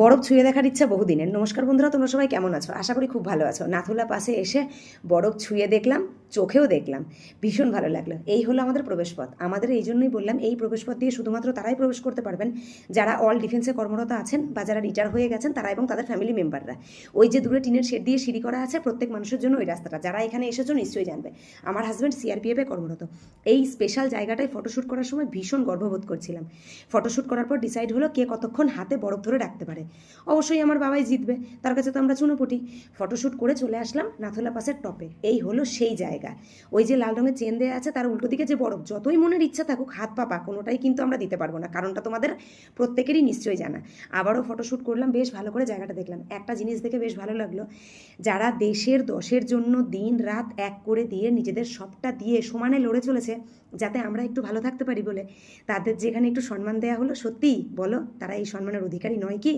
বরফ ছুঁয়ে দেখার ইচ্ছা বহুদিনের। নমস্কার বন্ধুরা, তোমরা সবাই কেমন আছো? আশা করি খুব ভালো আছো। নাথুলা পাসে এসে বরফ ছুঁয়ে দেখলাম, চোখেও দেখলাম, ভীষণ ভালো লাগলো। এই হলো আমাদের প্রবেশপথ। আমাদের এই জন্যই বললাম, এই প্রবেশপথ দিয়ে শুধুমাত্র তারাই প্রবেশ করতে পারবেন যারা অল ডিফেন্সে কর্মরত আছেন বা যারা রিটায়ার হয়ে গেছেন, তারা এবং তাদের ফ্যামিলি মেম্বাররা। ওই যে দূরে টিনের শেড দিয়ে সিঁড়ি করা আছে, প্রত্যেক মানুষের জন্য ওই রাস্তাটা। যারা এখানে এসেছো নিশ্চয়ই জানবে। আমার হাজব্যান্ড সিআরপিএফে কর্মরত। এই স্পেশাল জায়গাটায় ফটোশ্যুট করার সময় ভীষণ গর্ববোধ করছিলাম। ফটোশ্যুট করার পর ডিসাইড হলো কে কতক্ষণ হাতে বরফ ধরে রাখতে পারে। অবশ্যই আমার বাবাই জিতবে, তার কাছে তো আমরা চুনোপুটি। ফটোশ্যুট করে চলে আসলাম নাথুলা পাসের টপে। এই হলো সেই জায়গা। ওই যে লাল রঙের চেন দেওয়া আছে, তার উল্টো দিকে যে বরফ, যতই মনের ইচ্ছা থাকুক, হাত পা কোনোটাই কিন্তু আমরা দিতে পারবো না, কারণটা তোমাদের প্রত্যেকেরই নিশ্চয়ই জানা। আবারও ফটোশ্যুট করলাম, বেশ ভালো করে জায়গাটা দেখলাম। একটা জিনিস দেখে বেশ ভালো লাগলো, যারা দেশের দশের জন্য দিন রাত এক করে দিয়ে নিজেদের সবটা দিয়ে সমানে লড়ে চলেছে যাতে আমরা একটু ভালো থাকতে পারি বলে, তাদের যেখানে একটু সম্মান দেওয়া হলো, সত্যিই বলো তারা এই সম্মানের অধিকারী নয় কি?